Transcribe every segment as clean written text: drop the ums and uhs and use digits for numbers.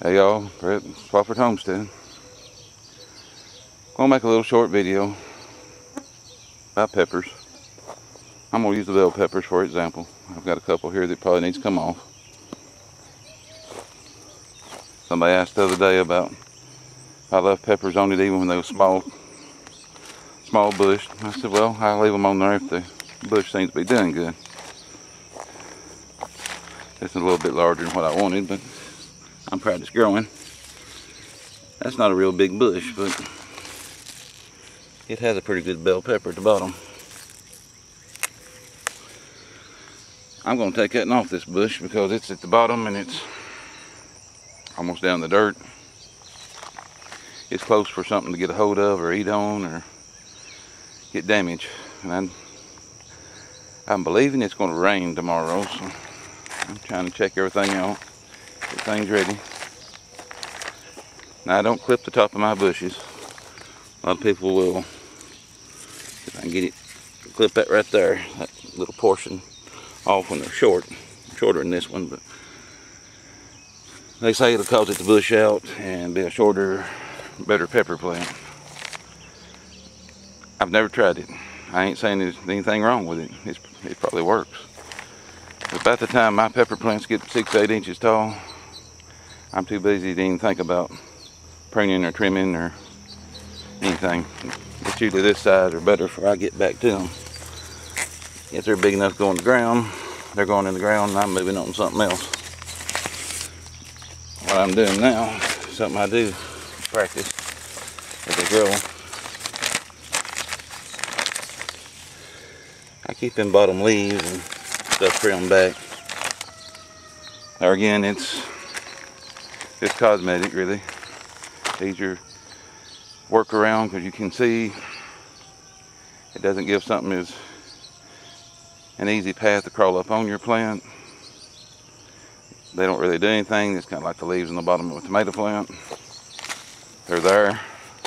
Hey y'all, Brett, Swafford Homestead. Gonna make a little short video about peppers. I'm gonna use the bell peppers for example. I've got a couple here that probably needs to come off. Somebody asked the other day about if I left peppers on it even when they were small bush. I said, well, I leave them on there if the bush seems to be doing good. This is a little bit larger than what I wanted, but I'm practice growing. That's not a real big bush, but it has a pretty good bell pepper at the bottom. I'm going to take that off this bush because it's at the bottom and it's almost down the dirt. It's close for something to get a hold of or eat on or get damaged. And I'm believing it's going to rain tomorrow, so I'm trying to check everything out. Everything's ready. Now I don't clip the top of my bushes. A lot of people will. If I can get it, clip that right there, that little portion off when they're shorter than this one, but they say it'll cause it to bush out and be a shorter, better pepper plant. I've never tried it. I ain't saying there's anything wrong with it. It probably works. But about the time my pepper plants get 6 to 8 inches tall, I'm too busy to even think about pruning or trimming or anything. It's usually this side or better before I get back to them. If they're big enough to go in the ground, they're going in the ground and I'm moving on to something else. What I'm doing now, something I do practice as they grow. I keep them bottom leaves and stuff trimmed back. There again, it's just cosmetic really. These are work around because you can see it doesn't give something as an easy path to crawl up on your plant. They don't really do anything. It's kind of like the leaves on the bottom of a tomato plant. They're there.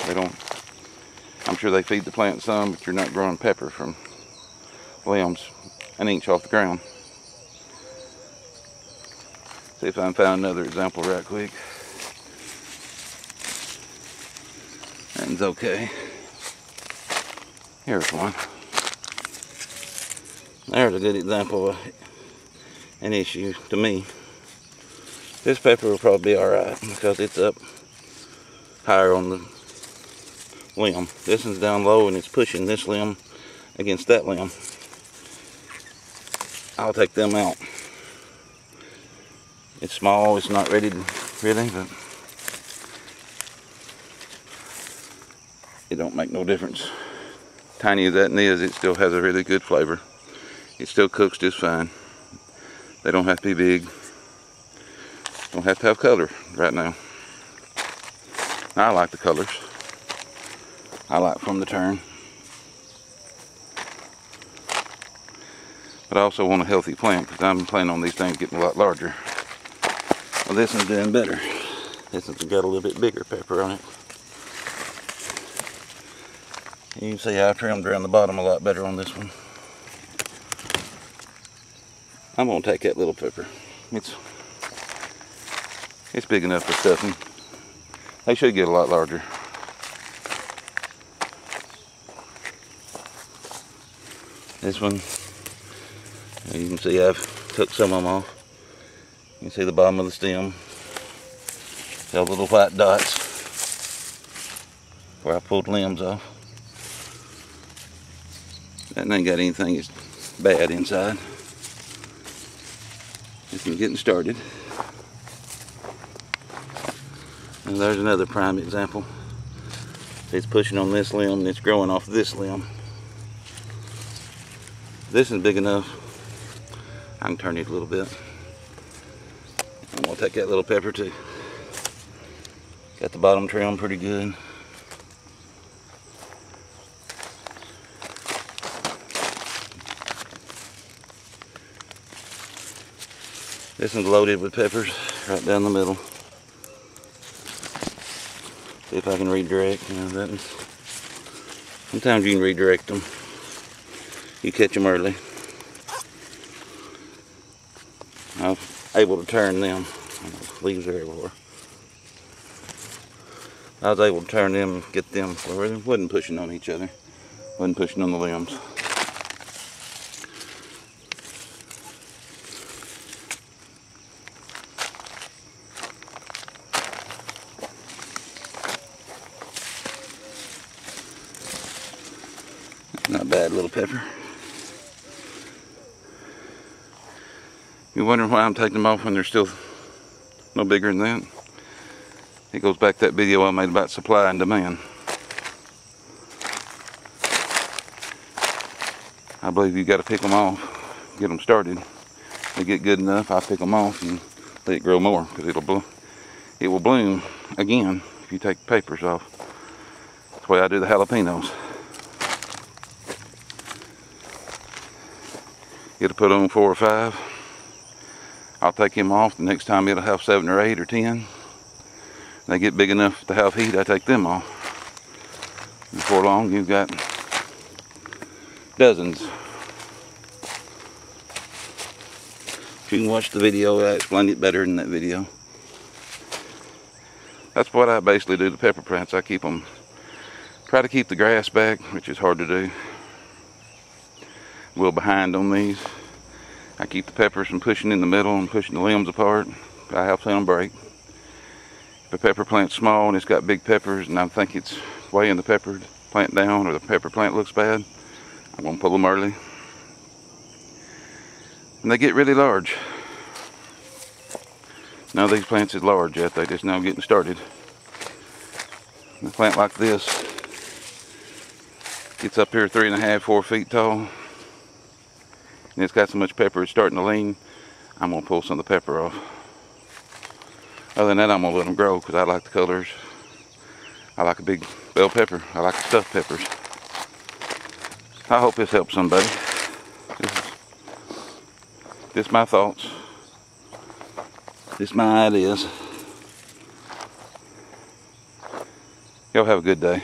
They don't. I'm sure they feed the plant some, but you're not growing pepper from limbs an inch off the ground. See if I can find another example right quick. That's okay. Here's one. There's a good example of an issue to me. This pepper will probably be alright because it's up higher on the limb. This one's down low and it's pushing this limb against that limb. I'll take them out. It's small, it's not ready to really, but it don't make no difference. Tiny as that is, it still has a really good flavor. It still cooks just fine. They don't have to be big. Don't have to have color right now. I like the colors. I like from the turn. But I also want a healthy plant because I'm planning on these things getting a lot larger. Well, this one's doing better. This one's got a little bit bigger pepper on it. You can see how I trimmed around the bottom a lot better on this one. I'm going to take that little pepper. It's big enough for stuffing. They should get a lot larger. This one, you can see I've took some of them off. You can see the bottom of the stem. See all the little white dots where I pulled limbs off. That ain't got anything that's bad inside. This is getting started. And there's another prime example. It's pushing on this limb and it's growing off this limb. This is big enough. I can turn it a little bit. I'm gonna take that little pepper too. Got the bottom trimmed pretty good. This one's loaded with peppers right down the middle. See if I can redirect. You know, that is, sometimes you can redirect them. You catch them early. I was able to turn them. Leaves are everywhere. I was able to turn them, get them where they wasn't pushing on each other, wasn't pushing on the limbs. Not bad, little pepper. You're wondering why I'm taking them off when they're still no bigger than that? It goes back to that video I made about supply and demand. I believe you got to pick them off, get them started. They get good enough, I pick them off and let it grow more, because it will bloom again if you take the papers off. That's the way I do the jalapenos. It'll put on 4 or 5. I'll take him off. The next time it'll have 7 or 8 or 10. They get big enough to have heat, I take them off. Before long, you've got dozens. If you can watch the video, I explained it better in that video. That's what I basically do to pepper plants. I keep them, try to keep the grass back, which is hard to do. A little behind on these. I keep the peppers from pushing in the middle and pushing the limbs apart. I have them break. If a pepper plant's small and it's got big peppers and I think it's weighing the pepper plant down, or the pepper plant looks bad, I'm gonna pull them early. And they get really large. None of these plants is large yet, they just now getting started. A plant like this gets up here 3.5, 4 feet tall. And it's got so much pepper it's starting to lean. I'm going to pull some of the pepper off. Other than that, I'm going to let them grow because I like the colors. I like a big bell pepper. I like the stuffed peppers. I hope this helps somebody. This is my thoughts. This is my ideas. Y'all have a good day.